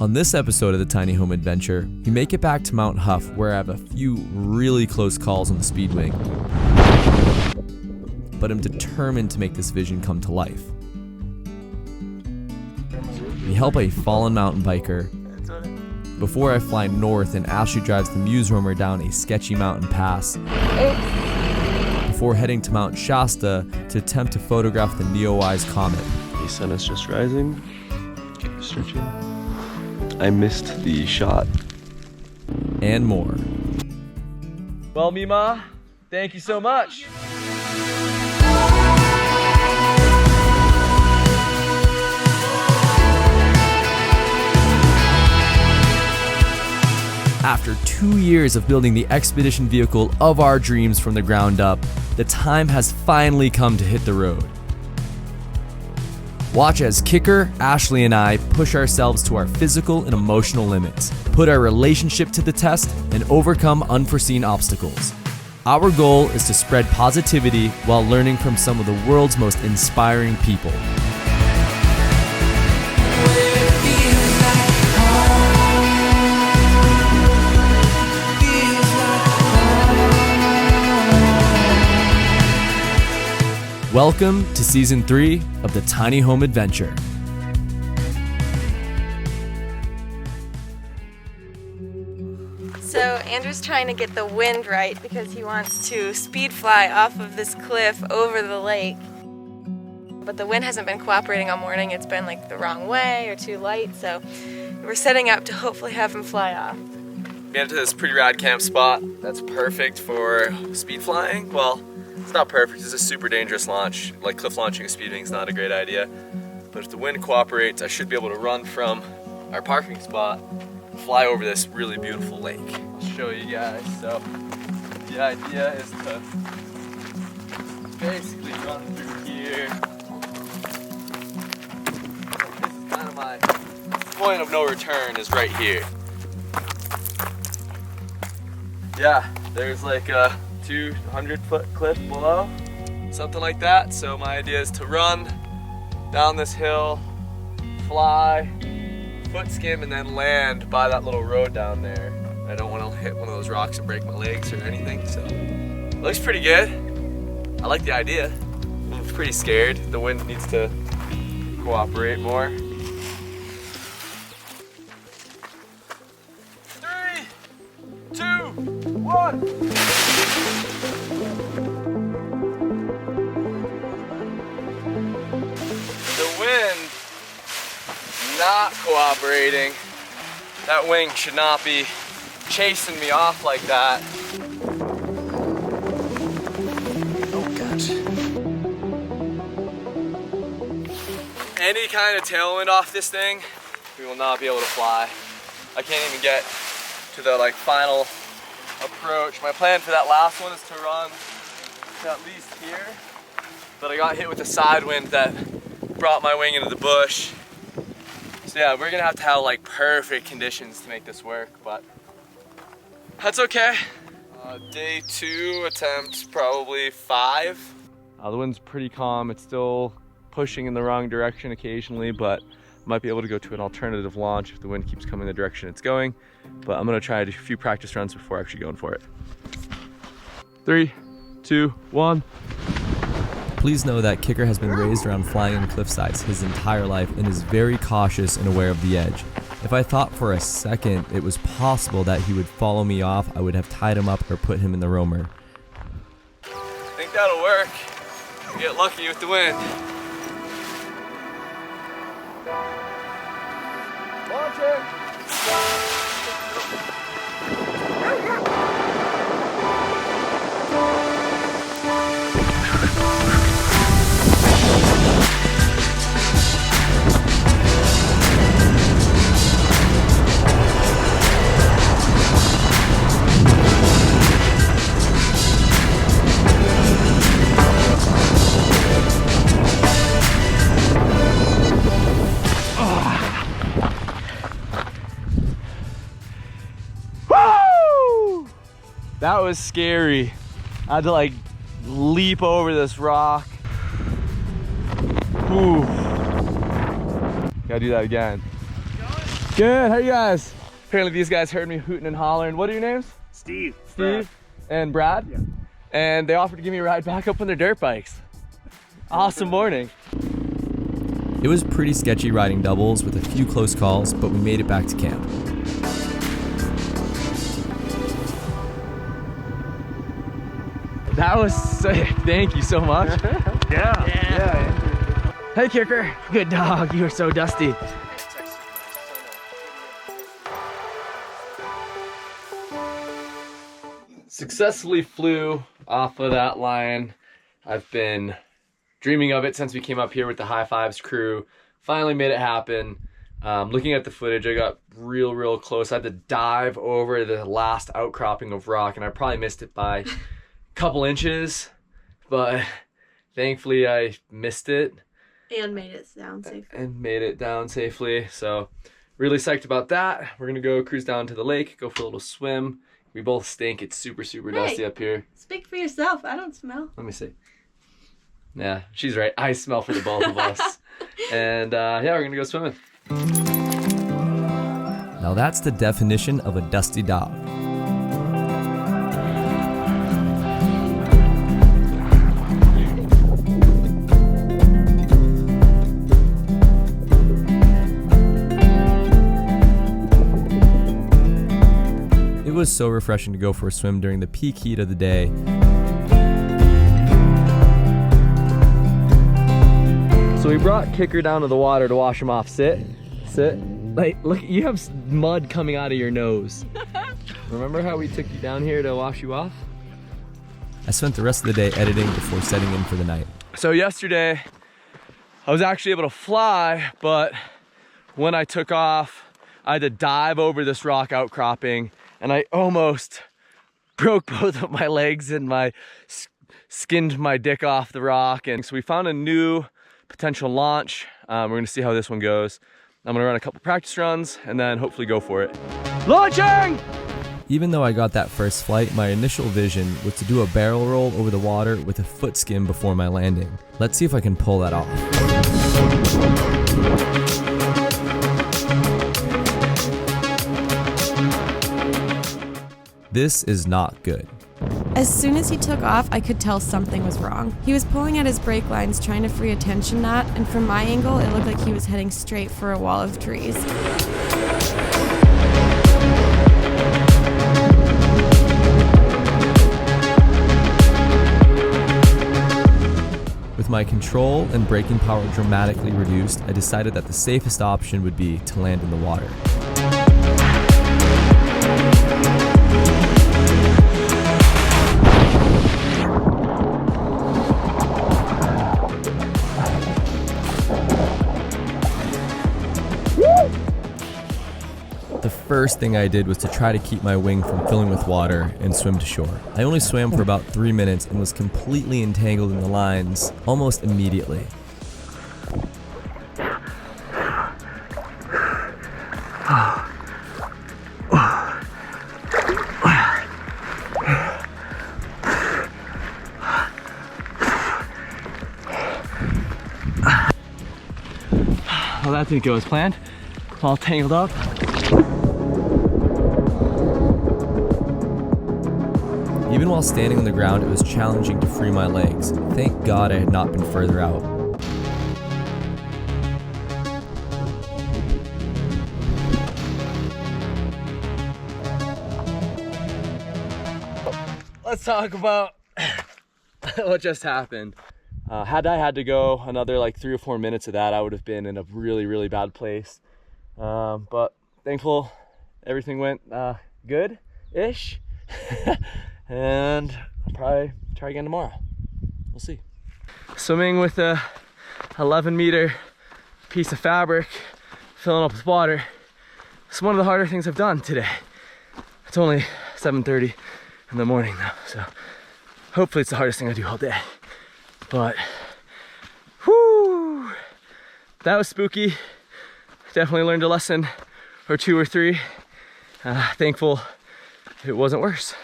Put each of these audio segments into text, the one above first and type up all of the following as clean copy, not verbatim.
On this episode of the Tiny Home Adventure, we make it back to Mount Hough, where I have a few really close calls on the Speedwing. But I'm determined to make this vision come to life. We help a fallen mountain biker before I fly north and Ashley drives the MUSEROAMER down a sketchy mountain pass before heading to Mount Shasta to attempt to photograph the NEOWISE comet. The sun is just rising. Keep stretching. I missed the shot. And more. Well, Mima, thank you so much. After 2 years of building the expedition vehicle of our dreams from the ground up, the time has finally come to hit the road. Watch as Kicker, Ashley, and I push ourselves to our physical and emotional limits, put our relationship to the test, and overcome unforeseen obstacles. Our goal is to spread positivity while learning from some of the world's most inspiring people. Welcome to Season 3 of the Tiny Home Adventure. So Andrew's trying to get the wind right because he wants to speed fly off of this cliff over the lake. But the wind hasn't been cooperating all morning. It's been like the wrong way or too light, so we're setting up to hopefully have him fly off. We have to this pretty rad camp spot that's perfect for speed flying. Well, it's not perfect, it's a super dangerous launch. Like cliff launching a Speedwing is not a great idea. But if the wind cooperates, I should be able to run from our parking spot, fly over this really beautiful lake. I'll show you guys. So the idea is to basically run through here. This is kind of my point of no return is right here. Yeah, there's like a 200-foot cliff below, something like that. So my idea is to run down this hill, fly, foot skim, and then land by that little road down there. I don't want to hit one of those rocks and break my legs or anything, so it looks pretty good. I like the idea. I'm pretty scared. The wind needs to cooperate more. 3, 2, 1. Not cooperating. That wing should not be chasing me off like that. Oh gosh. Any kind of tailwind off this thing, we will not be able to fly. I can't even get to the final approach. My plan for that last one is to run to at least here, but I got hit with a side wind that brought my wing into the bush. So yeah, we're gonna have to have perfect conditions to make this work, but that's okay. Day 2, attempt probably 5. The wind's pretty calm. It's still pushing in the wrong direction occasionally, but I might be able to go to an alternative launch if the wind keeps coming the direction it's going. But I'm gonna try a few practice runs before actually going for it. 3, 2, 1. Please know that Kicker has been raised around flying on cliff sides his entire life and is very cautious and aware of the edge. If I thought for a second it was possible that he would follow me off, I would have tied him up or put him in the roamer. I think that'll work. Get lucky with the wind. Launching! That was scary. I had to leap over this rock. Ooh. Gotta do that again. Good, how are you guys? Apparently these guys heard me hooting and hollering. What are your names? Steve. Steve and Brad? Yeah. And they offered to give me a ride back up on their dirt bikes. Awesome morning. It was pretty sketchy riding doubles with a few close calls, but we made it back to camp. That was sick, thank you so much. Yeah. Hey Kicker, good dog, you are so dusty. Successfully flew off of that line. I've been dreaming of it since we came up here with the High Fives crew. Finally made it happen. Looking at the footage, I got real close. I had to dive over the last outcropping of rock and I probably missed it by a couple inches, but thankfully I missed it. And made it down safely. So really psyched about that. We're gonna go cruise down to the lake, go for a little swim. We both stink. It's super dusty up here. Speak for yourself. I don't smell. Let me see. Yeah, she's right. I smell for the both of us. And yeah, we're gonna go swimming. Now that's the definition of a dusty dog. It was so refreshing to go for a swim during the peak heat of the day. So we brought Kicker down to the water to wash him off. Sit. Like, look, you have mud coming out of your nose. Remember how we took you down here to wash you off? I spent the rest of the day editing before setting in for the night. So yesterday, I was actually able to fly, but when I took off, I had to dive over this rock outcropping and I almost broke both of my legs and skinned my dick off the rock. And so we found a new potential launch. We're gonna see how this one goes. I'm gonna run a couple practice runs and then hopefully go for it. Launching! Even though I got that first flight, my initial vision was to do a barrel roll over the water with a foot skim before my landing. Let's see if I can pull that off. This is not good. As soon as he took off, I could tell something was wrong. He was pulling at his brake lines, trying to free a tension knot, and from my angle, it looked like he was heading straight for a wall of trees. With my control and braking power dramatically reduced, I decided that the safest option would be to land in the water. The first thing I did was to try to keep my wing from filling with water and swim to shore. I only swam for about 3 minutes and was completely entangled in the lines almost immediately. Well, that didn't go as planned. All tangled up. Even while standing on the ground, it was challenging to free my legs. Thank God I had not been further out. Let's talk about what just happened. Had I had to go another like 3 or 4 minutes of that, I would have been in a really bad place. But thankful everything went good-ish. And I'll probably try again tomorrow. We'll see. Swimming with a 11-meter piece of fabric filling up with water. It's one of the harder things I've done today. It's only 7:30 in the morning though, so hopefully it's the hardest thing I do all day. But, whoo, that was spooky. Definitely learned a lesson or 2 or 3. Thankful it wasn't worse.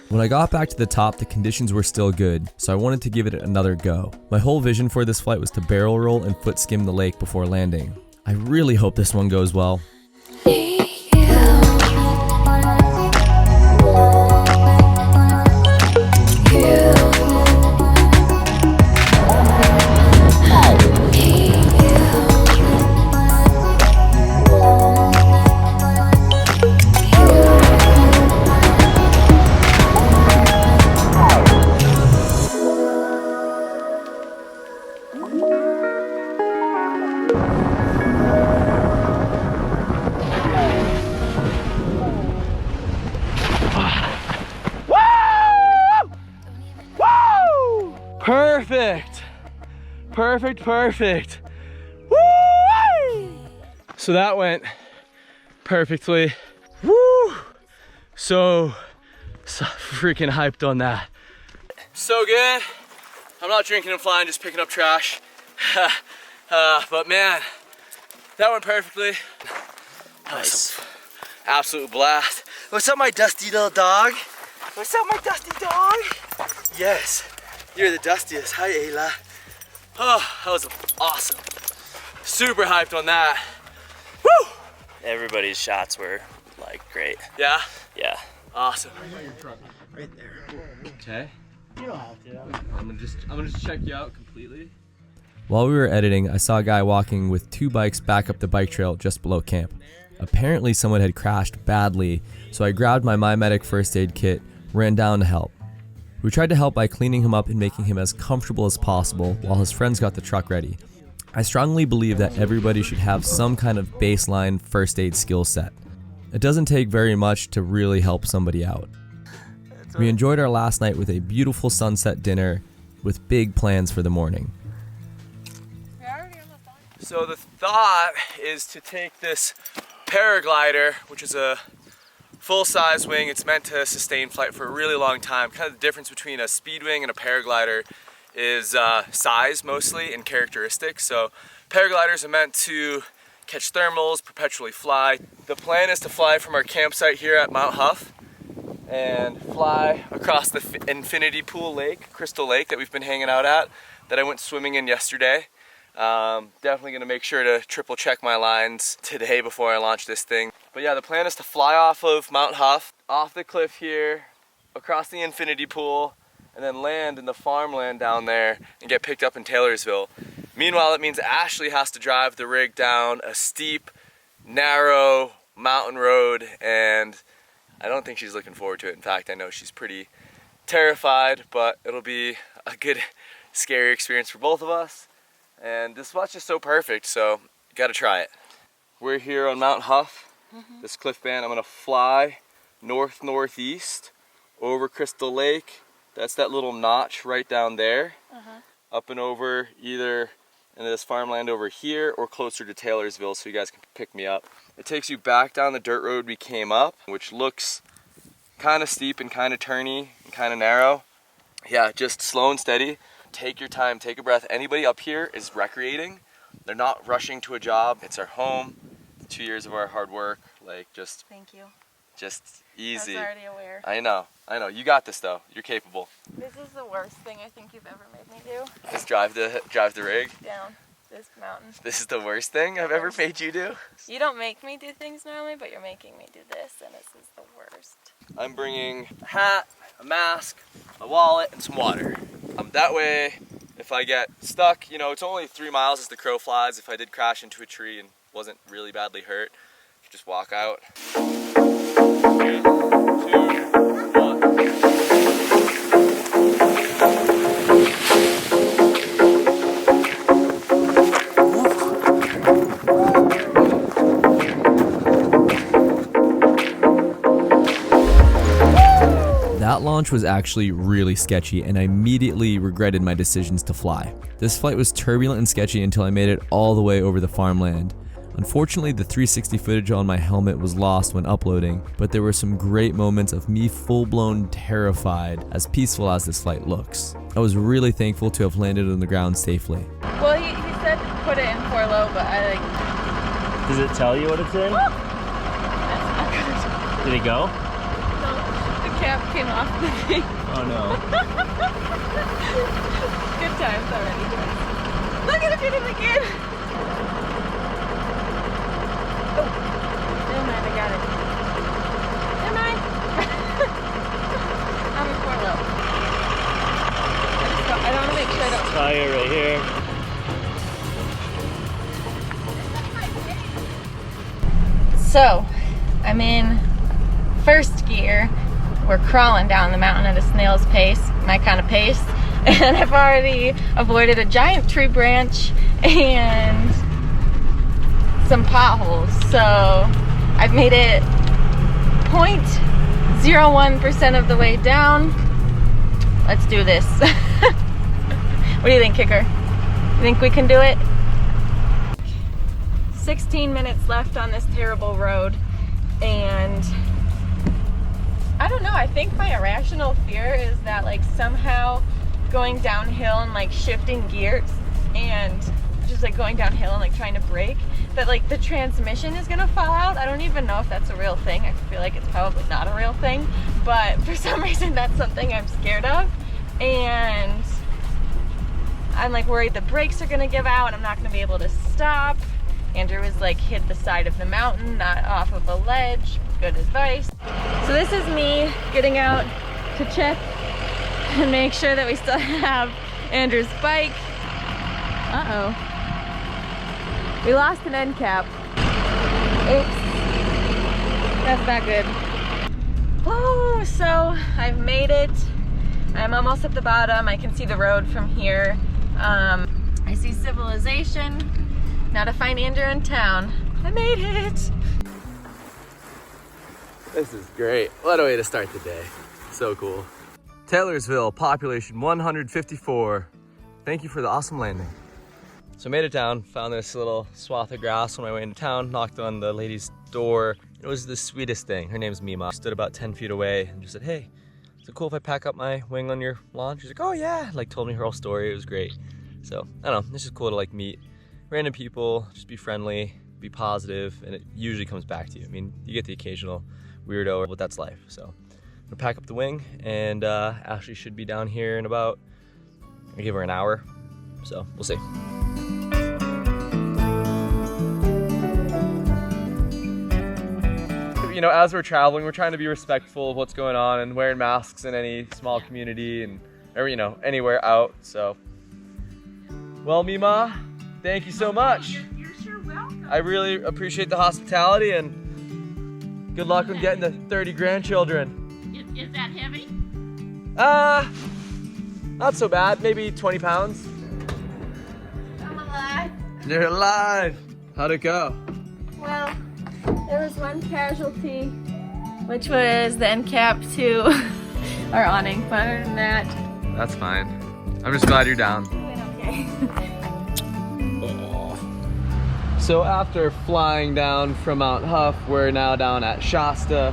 When I got back to the top, the conditions were still good, so I wanted to give it another go. My whole vision for this flight was to barrel roll and foot skim the lake before landing. I really hope this one goes well. Perfect! Perfect, perfect. Woo! So that went perfectly. Woo! So freaking hyped on that. So good. I'm not drinking and flying, just picking up trash. But man, that went perfectly. Nice. Absolute blast. What's up, my dusty little dog? What's up, my dusty dog? Yes. You're the dustiest. Hi, Ayla. Oh, that was awesome. Super hyped on that. Woo! Everybody's shots were like great. Yeah? Yeah. Awesome. Right there. Okay. You don't have to. I'm gonna just check you out completely. While we were editing, I saw a guy walking with 2 bikes back up the bike trail just below camp. Apparently someone had crashed badly, so I grabbed my MyMedic first aid kit, ran down to help. We tried to help by cleaning him up and making him as comfortable as possible while his friends got the truck ready. I strongly believe that everybody should have some kind of baseline first aid skill set. It doesn't take very much to really help somebody out. We enjoyed our last night with a beautiful sunset dinner with big plans for the morning. So the thought is to take this paraglider, which is a full-size wing. It's meant to sustain flight for a really long time. Kind of the difference between a speed wing and a paraglider is size mostly and characteristics. So paragliders are meant to catch thermals, perpetually fly. The plan is to fly from our campsite here at Mount Hough and fly across the infinity pool lake, Crystal Lake, that we've been hanging out at, that I went swimming in yesterday. Definitely gonna make sure to triple check my lines today before I launch this thing. But yeah, the plan is to fly off of Mount Hough, off the cliff here, across the infinity pool, and then land in the farmland down there and get picked up in Taylorsville. Meanwhile, it means Ashley has to drive the rig down a steep, narrow mountain road, and I don't think she's looking forward to it. In fact, I know she's pretty terrified, but it'll be a good, scary experience for both of us. And this spot's just so perfect, so you gotta try it. We're here on Mount Hough, this cliff band. I'm gonna fly north-northeast over Crystal Lake. That's that little notch right down there. Up and over either into this farmland over here or closer to Taylorsville so you guys can pick me up. It takes you back down the dirt road we came up, which looks kind of steep and kind of turny and kind of narrow. Yeah, just slow and steady. Take your time, take a breath. Anybody up here is recreating. They're not rushing to a job. It's our home. 2 years of our hard work. Like just Thank you. Just easy. I was already aware. I know. You got this though. You're capable. This is the worst thing I think you've ever made me do. Just drive the rig. Down this mountain. This is the worst thing I've ever made you do. You don't make me do things normally, but you're making me do this, and this is the worst. I'm bringing a hat, a mask, a wallet, and some water. That way, if I get stuck, you know, it's only 3 miles as the crow flies. If I did crash into a tree and wasn't really badly hurt, I could just walk out. 3, 2, 1. That launch was actually really sketchy, and I immediately regretted my decisions to fly. This flight was turbulent and sketchy until I made it all the way over the farmland. Unfortunately, the 360 footage on my helmet was lost when uploading, but there were some great moments of me full-blown terrified, as peaceful as this flight looks. I was really thankful to have landed on the ground safely. Well, he said put it in for low, but I like... Does it tell you what it's in? That's not good. Did it go? The cap came off the thing. Oh no. Good times already. Look at it again. So, I'm in first gear. We're crawling down the mountain at a snail's pace, my kind of pace. And I've already avoided a giant tree branch and some potholes. So I've made it 0.01% of the way down. Let's do this. What do you think, Kicker? You think we can do it? 16 minutes left on this terrible road, and I don't know, I think my irrational fear is that like somehow going downhill and like shifting gears and just like going downhill and like trying to brake, that like the transmission is gonna fall out. I don't even know if that's a real thing. I feel like it's probably not a real thing, but for some reason that's something I'm scared of, and I'm like worried the brakes are gonna give out and I'm not gonna be able to stop. Andrew was like, hit the side of the mountain, not off of a ledge. Good advice. So this is me getting out to check and make sure that we still have Andrew's bike. Uh-oh. We lost an end cap. Oops. That's not good. Oh, so I've made it. I'm almost at the bottom. I can see the road from here. I see civilization. Now to find Andrew in town. I made it. This is great. What a way to start the day. So cool. Taylorsville, population 154. Thank you for the awesome landing. So I made it down, found this little swath of grass on my way into town, knocked on the lady's door. It was the sweetest thing. Her name's Mima. Stood about 10 feet away and just said, hey, is it cool if I pack up my wing on your lawn? She's like, oh yeah. Like told me her whole story. It was great. So I don't know, it's just cool to like meet random people, just be friendly, be positive, and it usually comes back to you. I mean, you get the occasional weirdo, but that's life. So I'm gonna pack up the wing, and Ashley should be down here in about, I give her an hour, so we'll see. You know, as we're traveling, we're trying to be respectful of what's going on and wearing masks in any small community and, or, you know, anywhere out, so. Well, Mima, thank you so much. You're sure welcome. I really appreciate the hospitality, and good luck on getting the 30 grandchildren. Is that heavy? Not so bad. Maybe 20 pounds. I'm alive. You're alive. How'd it go? Well, there was one casualty, which was the end cap to our awning, but other than that, That's fine. I'm just glad you're down. it went okay. So after flying down from Mount Hough, we're now down at Shasta.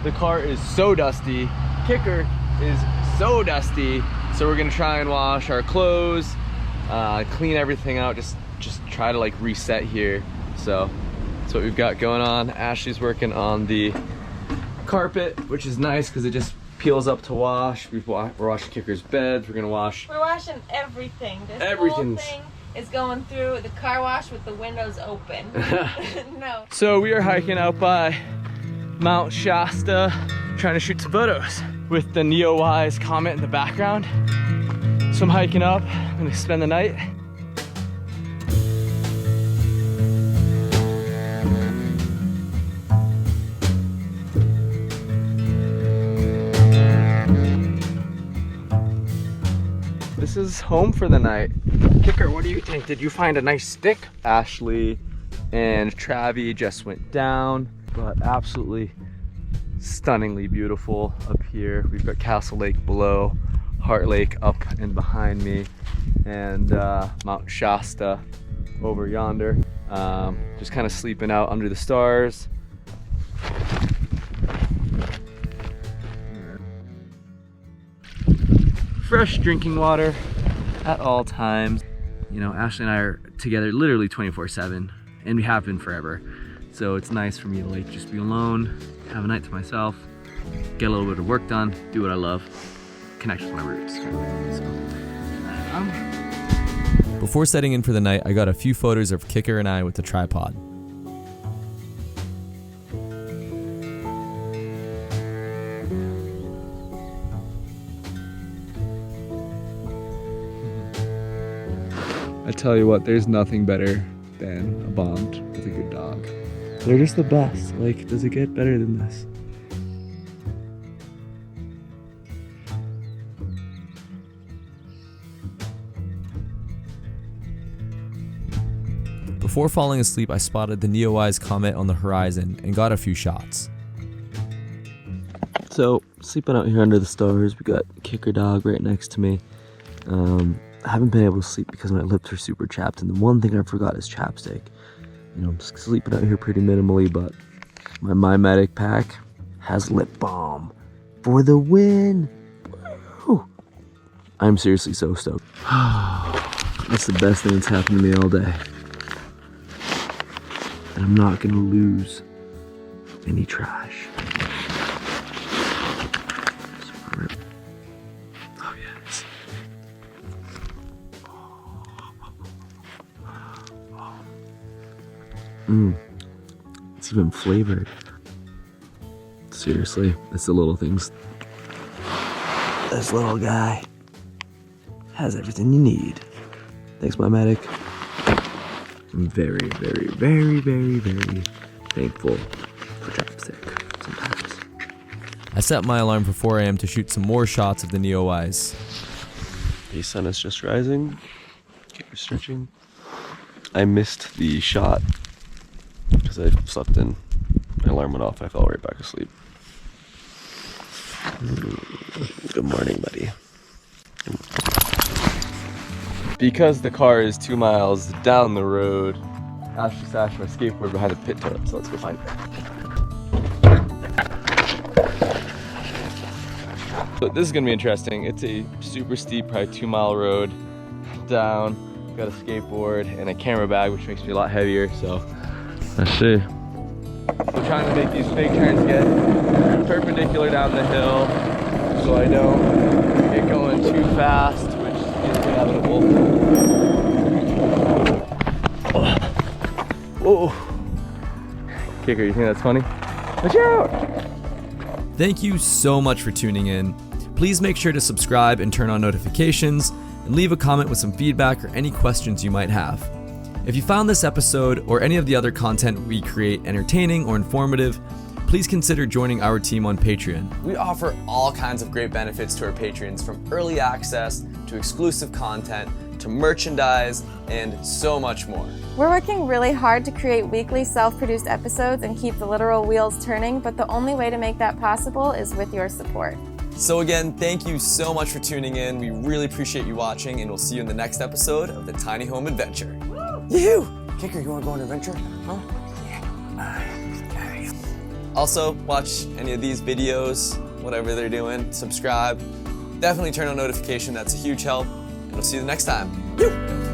The car is so dusty. Kicker is so dusty. So we're gonna try and wash our clothes, clean everything out, just try to like reset here. So that's what we've got going on. Ashley's working on the carpet, which is nice because it just peels up to wash. We're washing Kicker's beds. We're gonna wash. We're washing everything. This whole Everything's- thing is going through the car wash with the windows open. No. So we are hiking out by Mount Shasta, trying to shoot some photos with the NEOWISE comet in the background. So I'm hiking up, I'm gonna spend the night. This is home for the night. Kicker, what do you think? Did you find a nice stick? Ashley and Travi just went down, but absolutely stunningly beautiful up here. We've got Castle Lake below, Heart Lake up and behind me, and Mount Shasta over yonder. Just kind of sleeping out under the stars. Fresh drinking water at all times. You know, Ashley and I are together literally 24/7, and we have been forever. So it's nice for me to like just be alone, have a night to myself, get a little bit of work done, do what I love, connect with my roots. Before setting in for the night, I got a few photos of Kicker and I with the tripod. I tell you what, there's nothing better than a bond with a good dog. They're just the best. Like, does it get better than this? Before falling asleep, I spotted the NEOWISE comet on the horizon and got a few shots. So, sleeping out here under the stars, we got Kicker Dog right next to me. I haven't been able to sleep because my lips are super chapped, and the one thing I forgot is chapstick. You know, I'm sleeping out here pretty minimally, but my MyMedic pack has lip balm for the win. Woo! I'm seriously so stoked. That's the best thing that's happened to me all day. And I'm not gonna lose any trash. Oh yes. It's even flavored. Seriously, it's the little things. This little guy has everything you need. Thanks, MyMedic. I'm very, very, very, very, very thankful for chapstick sometimes. I set my alarm for 4 a.m. to shoot some more shots of the NEOWISE. The sun is just rising. Keep stretching. I missed the shot because I slept in. My alarm went off. I fell right back asleep. Good morning, buddy. Because the car is 2 miles down the road, Ashley stashed my skateboard behind the pit turret, so let's go find it. But this is gonna be interesting. It's a super steep, probably 2 mile road down. Got a skateboard and a camera bag, which makes me a lot heavier, so let's see. We're trying to make these big turns get perpendicular down the hill so I don't get going too fast, which is inevitable. Whoa. Kicker, you think that's funny? Watch out! Thank you so much for tuning in. Please make sure to subscribe and turn on notifications, and leave a comment with some feedback or any questions you might have. If you found this episode or any of the other content we create entertaining or informative, please consider joining our team on Patreon. We offer all kinds of great benefits to our patrons, from early access to exclusive content to merchandise and so much more. We're working really hard to create weekly self-produced episodes and keep the literal wheels turning, but the only way to make that possible is with your support. So again, thank you so much for tuning in. We really appreciate you watching, and we'll see you in the next episode of the Tiny Home Adventure. Yoo-hoo! Kicker, you wanna go on an adventure? Huh? Yeah. Also, watch any of these videos, whatever they're doing, subscribe. Definitely turn on notification, that's a huge help, and we'll see you the next time. Yoo!